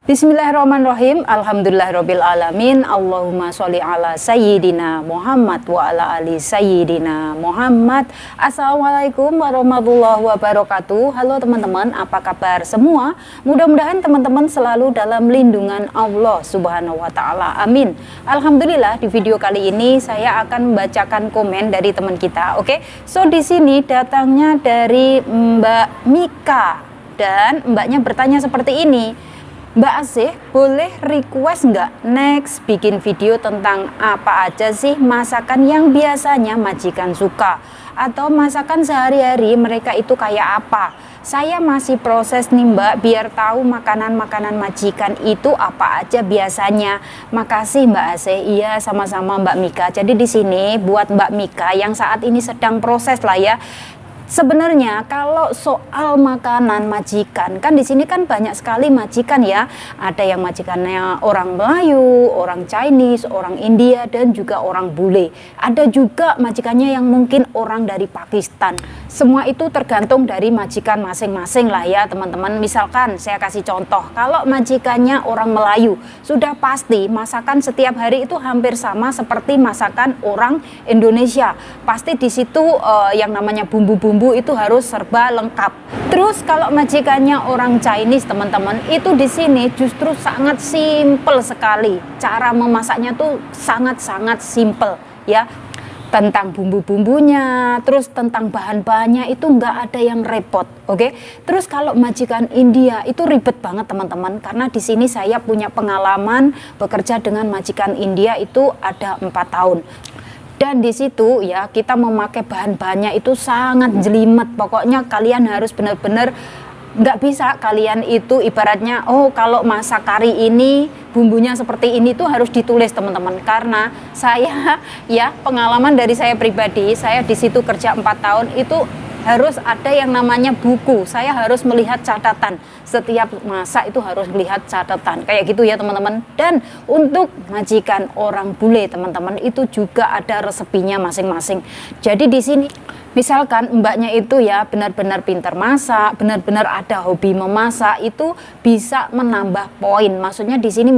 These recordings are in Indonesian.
Bismillahirrahmanirrahim. Alhamdulillahirabbil alamin. Allahumma sholli ala sayyidina Muhammad wa ala ali sayyidina Muhammad. Assalamualaikum warahmatullahi wabarakatuh. Halo teman-teman, apa kabar semua? Mudah-mudahan teman-teman selalu dalam lindungan Allah Subhanahu wa taala. Amin. Alhamdulillah, di video kali ini saya akan membacakan komen dari teman kita. Oke. So di sini datangnya dari Mbak Mika dan mbaknya bertanya seperti ini. Mbak Asih, boleh request nggak next bikin video tentang apa aja sih masakan yang biasanya majikan suka? Atau masakan sehari-hari mereka itu kayak apa? Saya masih proses nih Mbak, biar tahu makanan-makanan majikan itu apa aja biasanya. Makasih Mbak Asih. Iya, sama-sama Mbak Mika. Jadi di sini buat Mbak Mika yang saat ini sedang proses lah ya. Sebenarnya kalau soal makanan majikan, kan di sini kan banyak sekali majikan ya. Ada yang majikannya orang Melayu, orang Chinese, orang India, dan juga orang bule. Ada juga majikannya yang mungkin orang dari Pakistan. Semua itu tergantung dari majikan masing-masing lah ya teman-teman. Misalkan saya kasih contoh, kalau majikannya orang Melayu, sudah pasti masakan setiap hari itu hampir sama seperti masakan orang Indonesia. Pasti di situ yang namanya bumbu-bumbu itu harus serba lengkap. Terus kalau majikannya orang Chinese teman-teman, itu di sini justru sangat simple sekali. Cara memasaknya tuh sangat-sangat simple ya. Tentang bumbu-bumbunya, terus tentang bahan-bahannya itu nggak ada yang repot, oke? Terus kalau majikan India itu ribet banget teman-teman, karena di sini saya punya pengalaman bekerja dengan majikan India itu ada 4 tahun. Dan di situ ya kita memakai bahan-bahannya itu sangat jelimet. Pokoknya kalian harus benar-benar nggak bisa kalian itu ibaratnya kalau masak kari ini bumbunya seperti ini tuh harus ditulis teman-teman. Karena saya ya pengalaman dari saya pribadi, saya di situ kerja 4 tahun itu harus ada yang namanya buku. Saya harus melihat catatan. Setiap masak itu harus melihat catatan. Kayak gitu ya teman-teman. Dan untuk majikan orang bule teman-teman itu juga ada resepinya masing-masing. Jadi di sini misalkan mbaknya itu ya benar-benar pintar masak, benar-benar ada hobi memasak, itu bisa menambah poin. Maksudnya di sini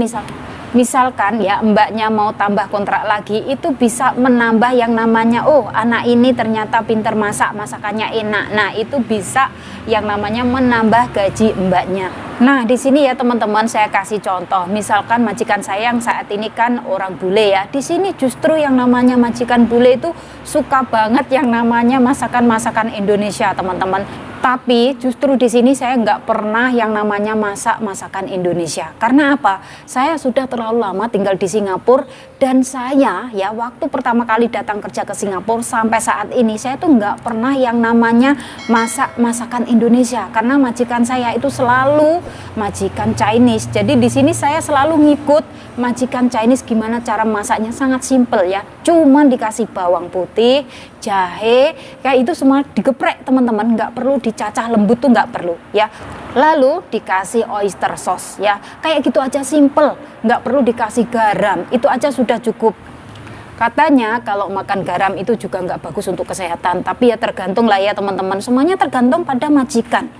misalkan ya mbaknya mau tambah kontrak lagi, itu bisa menambah yang namanya anak ini ternyata pintar masak, masakannya enak. Nah itu bisa yang namanya menambah gaji mbaknya. Nah di sini ya teman-teman saya kasih contoh. Misalkan majikan saya yang saat ini kan orang bule ya. Di sini justru yang namanya majikan bule itu suka banget yang namanya masakan-masakan Indonesia teman-teman. Tapi justru di sini saya nggak pernah yang namanya masak masakan Indonesia. Karena apa? Saya sudah terlalu lama tinggal di Singapura dan saya ya waktu pertama kali datang kerja ke Singapura sampai saat ini saya tuh nggak pernah yang namanya masak masakan Indonesia. Karena majikan saya itu selalu majikan Chinese. Jadi di sini saya selalu ngikut majikan Chinese gimana cara masaknya, sangat simple ya. Cuman dikasih bawang putih, jahe, kayak itu semua digeprek teman-teman, nggak perlu dicacah lembut tuh nggak perlu ya. Lalu dikasih oyster sauce ya, kayak gitu aja simple, nggak perlu dikasih garam, itu aja sudah cukup. Katanya kalau makan garam itu juga nggak bagus untuk kesehatan, tapi ya tergantung lah ya teman-teman, semuanya tergantung pada majikan.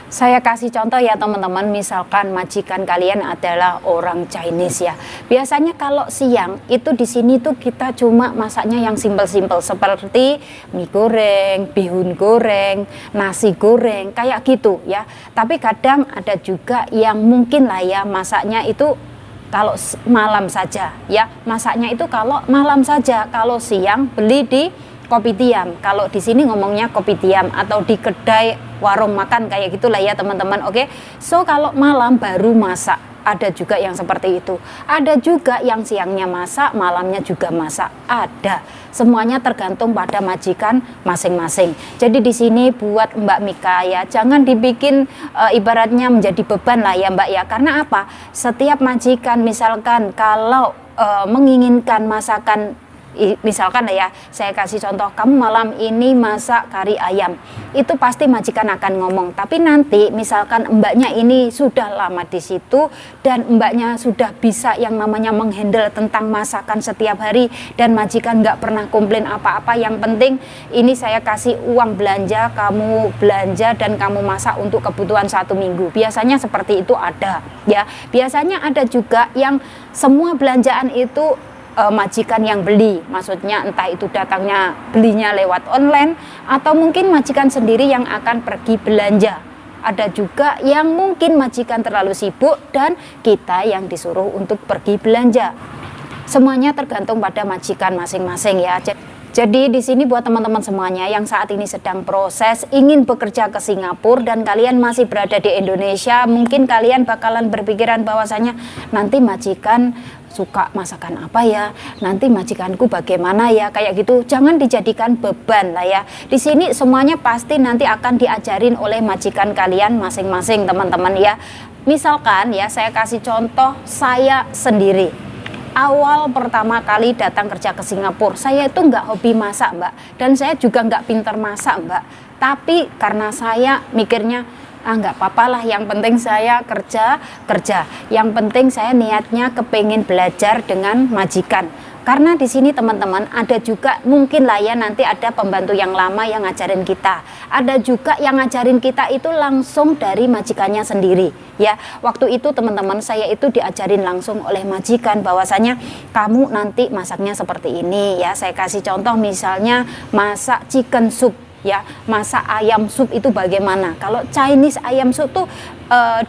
Saya kasih contoh ya teman-teman, misalkan majikan kalian adalah orang Chinese ya. Biasanya kalau siang itu di sini tuh kita cuma masaknya yang simpel-simpel seperti mie goreng, bihun goreng, nasi goreng, kayak gitu ya. Tapi kadang ada juga yang mungkin lah ya masaknya itu kalau malam saja ya. Masaknya itu kalau malam saja, kalau siang beli di kopitiam. Kalau di sini ngomongnya kopitiam atau di kedai warung makan kayak gitulah ya teman-teman. Oke. So kalau malam baru masak, ada juga yang seperti itu. Ada juga yang siangnya masak, malamnya juga masak. Ada. Semuanya tergantung pada majikan masing-masing. Jadi di sini buat Mbak Mika ya, jangan dibikin ibaratnya menjadi beban lah ya Mbak ya. Karena apa? Setiap majikan misalkan kalau menginginkan masakan Misalkan ya, saya kasih contoh, kamu malam ini masak kari ayam, itu pasti majikan akan ngomong. Tapi nanti misalkan mbaknya ini sudah lama di situ dan mbaknya sudah bisa yang namanya menghandle tentang masakan setiap hari, dan majikan nggak pernah komplain apa-apa. Yang penting ini saya kasih uang belanja, kamu belanja dan kamu masak untuk kebutuhan 1 minggu. Biasanya seperti itu ada ya. Biasanya ada juga yang semua belanjaan itu majikan yang beli, maksudnya entah itu datangnya belinya lewat online atau mungkin majikan sendiri yang akan pergi belanja. Ada juga yang mungkin majikan terlalu sibuk dan kita yang disuruh untuk pergi belanja. Semuanya tergantung pada majikan masing-masing ya. Jadi di sini buat teman-teman semuanya yang saat ini sedang proses ingin bekerja ke Singapura dan kalian masih berada di Indonesia, mungkin kalian bakalan berpikiran bahwasanya nanti majikan suka masakan apa ya, nanti majikanku bagaimana ya, kayak gitu. Jangan dijadikan beban lah ya. Di sini semuanya pasti nanti akan diajarin oleh majikan kalian masing-masing teman-teman ya. Misalkan ya, saya kasih contoh saya sendiri. Awal pertama kali datang kerja ke Singapura, saya itu nggak hobi masak mbak, dan saya juga nggak pintar masak mbak. Tapi karena saya mikirnya, nggak apa-apa lah, yang penting saya kerja, yang penting saya niatnya kepengen belajar dengan majikan. Karena di sini teman-teman ada juga mungkin lah ya, nanti ada pembantu yang lama yang ngajarin kita, ada juga yang ngajarin kita itu langsung dari majikannya sendiri ya. Waktu itu teman-teman saya itu diajarin langsung oleh majikan bahwasanya kamu nanti masaknya seperti ini ya. Saya kasih contoh misalnya masak chicken soup ya, masak ayam sup itu bagaimana. Kalau Chinese ayam sup tuh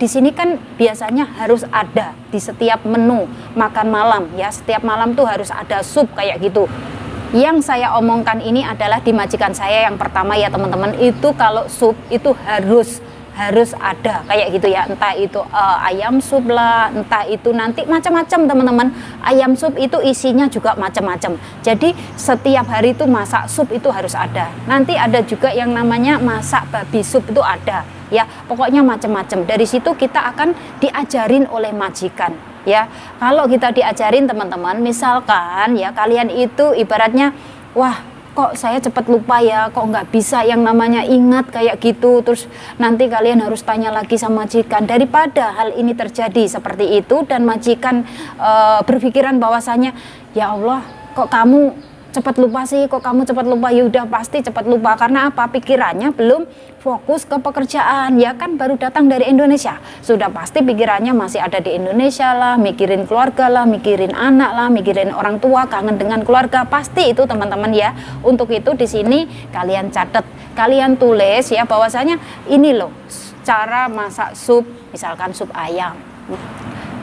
di sini kan biasanya harus ada di setiap menu makan malam ya, setiap malam tuh harus ada sup kayak gitu. Yang saya omongkan ini adalah di majikan saya yang pertama ya teman-teman, itu kalau sup itu harus ada kayak gitu ya, entah itu ayam sup lah, entah itu nanti macam-macam teman-teman. Ayam sup itu isinya juga macam-macam, jadi setiap hari itu masak sup itu harus ada. Nanti ada juga yang namanya masak babi sup itu ada ya, pokoknya macam-macam. Dari situ kita akan diajarin oleh majikan ya. Kalau kita diajarin teman-teman, misalkan ya kalian itu ibaratnya, wah kok saya cepat lupa ya, kok nggak bisa yang namanya ingat kayak gitu, terus nanti kalian harus tanya lagi sama majikan. Daripada hal ini terjadi seperti itu dan majikan berpikiran bahwasanya, ya Allah kok kamu cepat lupa sih, kok kamu cepat lupa, ya udah pasti cepat lupa. Karena apa? Pikirannya belum fokus ke pekerjaan ya, kan baru datang dari Indonesia, sudah pasti pikirannya masih ada di Indonesia lah, mikirin keluarga lah, mikirin anak lah, mikirin orang tua, kangen dengan keluarga, pasti itu teman-teman ya. Untuk itu di sini kalian catat, kalian tulis ya bahwasanya ini loh cara masak sup, misalkan sup ayam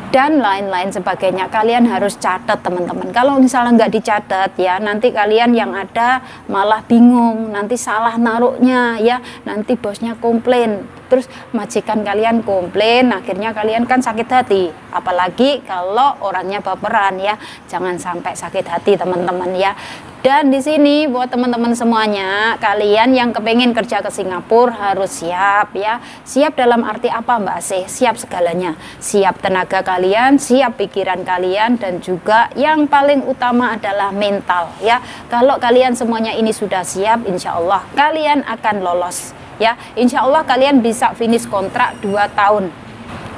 dan lain-lain sebagainya. Kalian harus catat teman-teman. Kalau misalnya nggak dicatat ya, nanti kalian yang ada malah bingung, nanti salah naruhnya ya, nanti bosnya komplain, terus majikan kalian komplain, akhirnya kalian kan sakit hati. Apalagi kalau orangnya baperan ya, jangan sampai sakit hati teman-teman ya. Dan di sini buat teman-teman semuanya, kalian yang kepengen kerja ke Singapura harus siap ya. Siap dalam arti apa Mbak Asih? Siap segalanya. Siap tenaga kalian, siap pikiran kalian, dan juga yang paling utama adalah mental ya. Kalau kalian semuanya ini sudah siap, insya Allah kalian akan lolos ya. Insya Allah kalian bisa finish kontrak 2 tahun.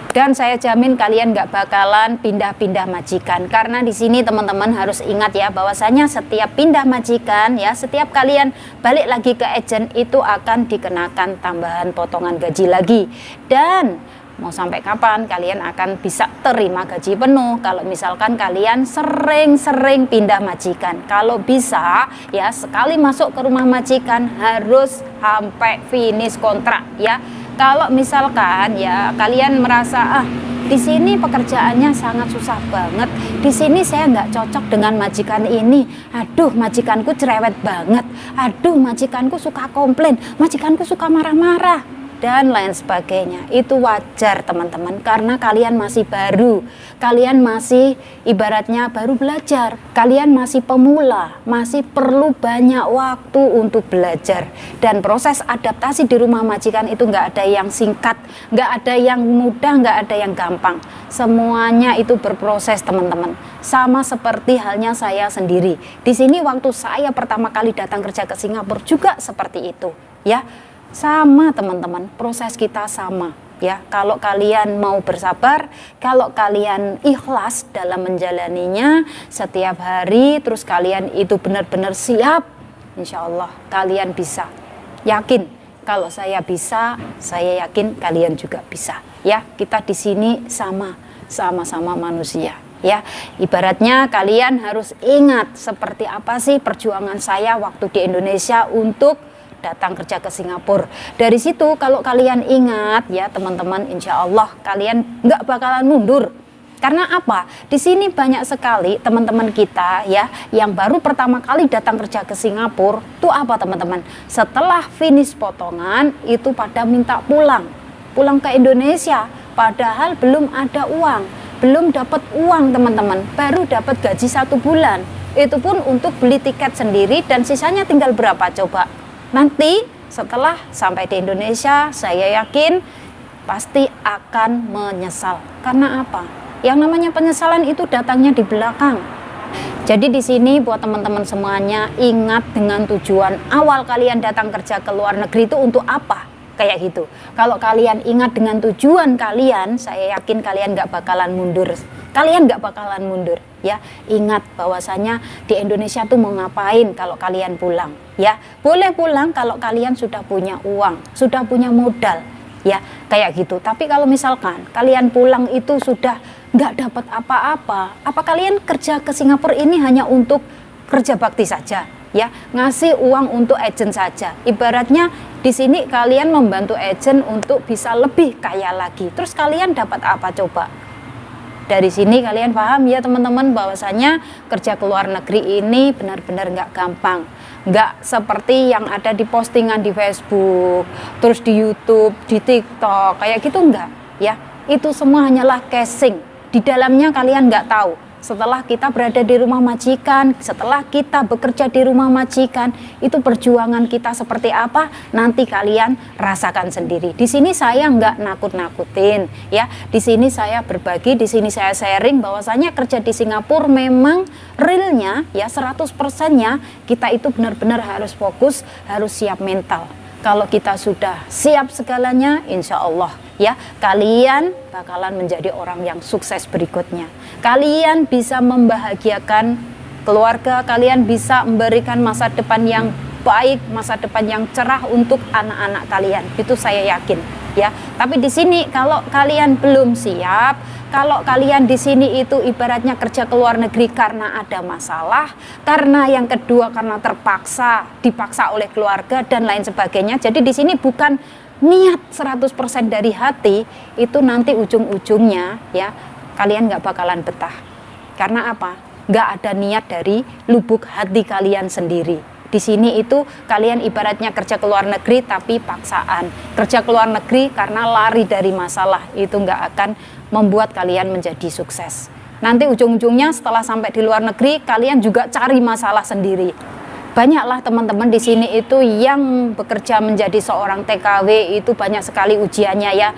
Dan saya jamin kalian nggak bakalan pindah-pindah majikan. Karena di sini teman-teman harus ingat ya, bahwasanya setiap pindah majikan ya, setiap kalian balik lagi ke agent itu akan dikenakan tambahan potongan gaji lagi. Dan mau sampai kapan kalian akan bisa terima gaji penuh kalau misalkan kalian sering-sering pindah majikan. Kalau bisa ya, sekali masuk ke rumah majikan harus sampai finish kontrak ya. Kalau misalkan ya kalian merasa di sini pekerjaannya sangat susah banget, di sini saya nggak cocok dengan majikan ini, aduh majikanku cerewet banget, aduh majikanku suka komplain, majikanku suka marah-marah, dan lain sebagainya. Itu wajar teman-teman, karena kalian masih baru, kalian masih ibaratnya baru belajar, kalian masih pemula, masih perlu banyak waktu untuk belajar. Dan proses adaptasi di rumah majikan itu nggak ada yang singkat, nggak ada yang mudah, nggak ada yang gampang. Semuanya itu berproses teman-teman. Sama seperti halnya saya sendiri. Di sini waktu saya pertama kali datang kerja ke Singapura juga seperti itu, ya. Sama teman-teman, proses kita sama, ya. Kalau kalian mau bersabar, kalau kalian ikhlas dalam menjalaninya setiap hari, terus kalian itu benar-benar siap, insya Allah kalian bisa. Yakin, kalau saya bisa, saya yakin kalian juga bisa, ya. Kita di sini sama-sama manusia, ya. Ibaratnya kalian harus ingat seperti apa sih perjuangan saya waktu di Indonesia untuk datang kerja ke Singapura. Dari situ kalau kalian ingat ya teman-teman, insya Allah kalian nggak bakalan mundur. Karena apa? Di sini banyak sekali teman-teman kita ya yang baru pertama kali datang kerja ke Singapura. Itu apa teman-teman? Setelah finish potongan itu pada minta pulang ke Indonesia. Padahal belum ada uang, belum dapat uang teman-teman. Baru dapat gaji 1 bulan. Itu pun untuk beli tiket sendiri dan sisanya tinggal berapa coba? Nanti setelah sampai di Indonesia, saya yakin pasti akan menyesal. Karena apa? Yang namanya penyesalan itu datangnya di belakang. Jadi di sini buat teman-teman semuanya, ingat dengan tujuan awal kalian datang kerja ke luar negeri itu untuk apa? Kayak gitu. Kalau kalian ingat dengan tujuan kalian, saya yakin kalian nggak bakalan mundur. Kalian nggak bakalan mundur, ya. Ingat bahwasanya di Indonesia tuh mau ngapain kalau kalian pulang, ya. Boleh pulang kalau kalian sudah punya uang, sudah punya modal, ya, kayak gitu. Tapi kalau misalkan kalian pulang itu sudah nggak dapat apa-apa, apa kalian kerja ke Singapura ini hanya untuk kerja bakti saja, ya, ngasih uang untuk agent saja? Ibaratnya di sini kalian membantu agent untuk bisa lebih kaya lagi. Terus kalian dapat apa coba? Dari sini kalian paham ya teman-teman bahwasanya kerja ke luar negeri ini benar-benar nggak gampang. Nggak seperti yang ada di postingan di Facebook, terus di YouTube, di TikTok, kayak gitu enggak, ya. Itu semua hanyalah casing. Di dalamnya kalian nggak tahu. Setelah kita berada di rumah majikan, setelah kita bekerja di rumah majikan, itu perjuangan kita seperti apa, nanti kalian rasakan sendiri. Di sini saya nggak nakut-nakutin, ya. Di sini saya berbagi, di sini saya sharing bahwasanya kerja di Singapura memang realnya, ya 100%-nya kita itu benar-benar harus fokus, harus siap mental. Kalau kita sudah siap segalanya, insya Allah ya kalian bakalan menjadi orang yang sukses berikutnya. Kalian bisa membahagiakan keluarga, kalian bisa memberikan masa depan yang baik, masa depan yang cerah untuk anak-anak kalian. Itu saya yakin ya. Tapi di sini kalau kalian belum siap, kalau kalian di sini itu ibaratnya kerja ke luar negeri karena ada masalah, karena yang kedua karena terpaksa, dipaksa oleh keluarga dan lain sebagainya. Jadi di sini bukan niat 100% dari hati, itu nanti ujung-ujungnya ya kalian nggak bakalan betah. Karena apa? Nggak ada niat dari lubuk hati kalian sendiri. Di sini itu kalian ibaratnya kerja ke luar negeri tapi paksaan. Kerja ke luar negeri karena lari dari masalah, itu nggak akan membuat kalian menjadi sukses. Nanti ujung-ujungnya setelah sampai di luar negeri kalian juga cari masalah sendiri. Banyaklah teman-teman di sini itu yang bekerja menjadi seorang TKW itu banyak sekali ujiannya ya.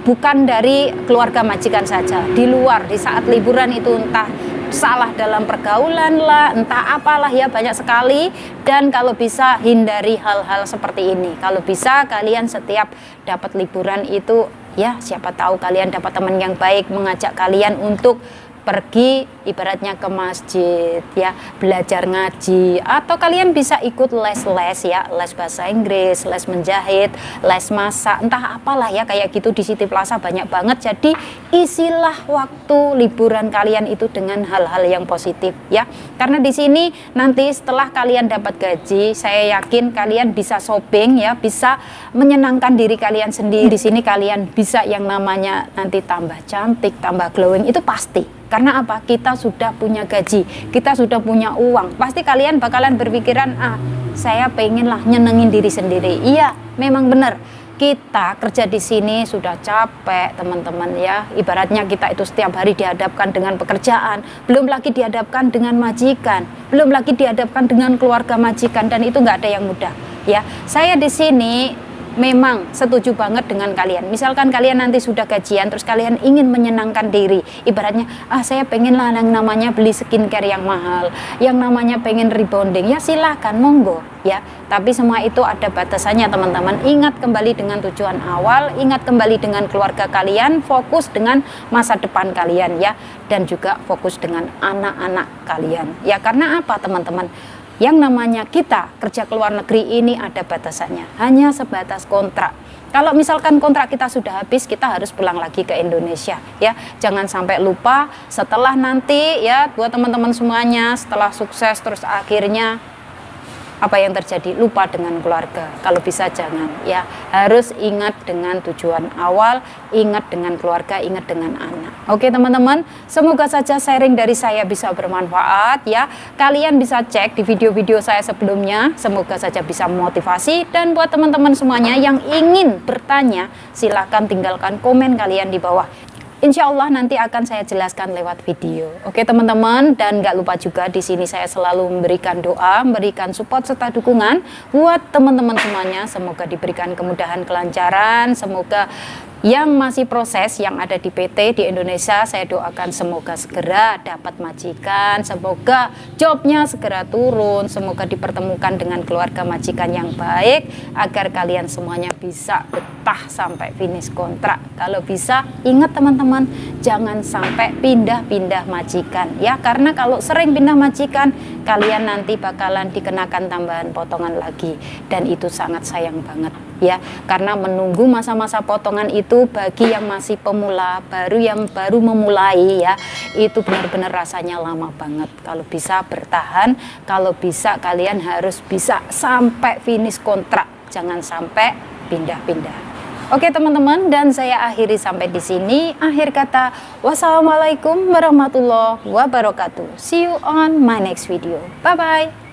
Bukan dari keluarga majikan saja, di luar di saat liburan itu entah salah dalam pergaulan lah, entah apalah ya, banyak sekali. Dan kalau bisa hindari hal-hal seperti ini. Kalau bisa kalian setiap dapat liburan itu ya siapa tahu kalian dapat teman yang baik mengajak kalian untuk pergi ibaratnya ke masjid ya, belajar ngaji, atau kalian bisa ikut les-les ya, les bahasa Inggris, les menjahit, les masak, entah apalah ya kayak gitu. Di City Plaza banyak banget. Jadi isilah waktu liburan kalian itu dengan hal-hal yang positif ya. Karena di sini nanti setelah kalian dapat gaji, saya yakin kalian bisa shopping ya, bisa menyenangkan diri kalian sendiri. Di sini kalian bisa yang namanya nanti tambah cantik, tambah glowing, itu pasti. Karena apa? Kita sudah punya gaji, kita sudah punya uang. Pasti kalian bakalan berpikiran, saya pengen lah nyenengin diri sendiri. Iya, memang benar. kita kerja di sini sudah capek teman-teman ya, ibaratnya kita itu setiap hari dihadapkan dengan pekerjaan, belum lagi dihadapkan dengan majikan, belum lagi dihadapkan dengan keluarga majikan, dan itu nggak ada yang mudah ya. Saya di sini memang setuju banget dengan kalian. Misalkan kalian nanti sudah gajian terus kalian ingin menyenangkan diri, ibaratnya saya pengen lah yang namanya beli skincare yang mahal, yang namanya pengen rebonding, ya silahkan monggo ya, tapi semua itu ada batasannya teman-teman. Ingat kembali dengan tujuan awal, ingat kembali dengan keluarga kalian, fokus dengan masa depan kalian ya, dan juga fokus dengan anak-anak kalian ya. Karena apa teman-teman? Yang namanya kita kerja ke luar negeri ini ada batasannya, hanya sebatas kontrak. Kalau misalkan kontrak kita sudah habis, kita harus pulang lagi ke Indonesia ya. Jangan sampai lupa setelah nanti ya, buat teman-teman semuanya, setelah sukses terus akhirnya apa yang terjadi, lupa dengan keluarga. Kalau bisa jangan ya, harus ingat dengan tujuan awal, ingat dengan keluarga, ingat dengan anak. Oke teman-teman, semoga saja sharing dari saya bisa bermanfaat ya. Kalian bisa cek di video-video saya sebelumnya, semoga saja bisa memotivasi. Dan buat teman-teman semuanya yang ingin bertanya, silahkan tinggalkan komen kalian di bawah. Insya Allah nanti akan saya jelaskan lewat video. Oke teman-teman, dan nggak lupa juga di sini saya selalu memberikan doa, memberikan support serta dukungan buat teman-teman semuanya. Semoga diberikan kemudahan, kelancaran. Semoga yang masih proses, yang ada di PT di Indonesia, saya doakan semoga segera dapat majikan, semoga jobnya segera turun, semoga dipertemukan dengan keluarga majikan yang baik, agar kalian semuanya bisa betah sampai finish kontrak. Kalau bisa, ingat teman-teman, jangan sampai pindah-pindah majikan ya, karena kalau sering pindah majikan, kalian nanti bakalan dikenakan tambahan potongan lagi, dan itu sangat sayang banget ya, karena menunggu masa-masa potongan itu bagi yang masih pemula, yang baru memulai ya, itu benar-benar rasanya lama banget. Kalau bisa bertahan, kalau bisa kalian harus bisa sampai finish kontrak, jangan sampai pindah-pindah. Oke teman-teman, dan saya akhiri sampai di sini. Akhir kata, wassalamualaikum warahmatullahi wabarakatuh. See you on my next video. Bye bye.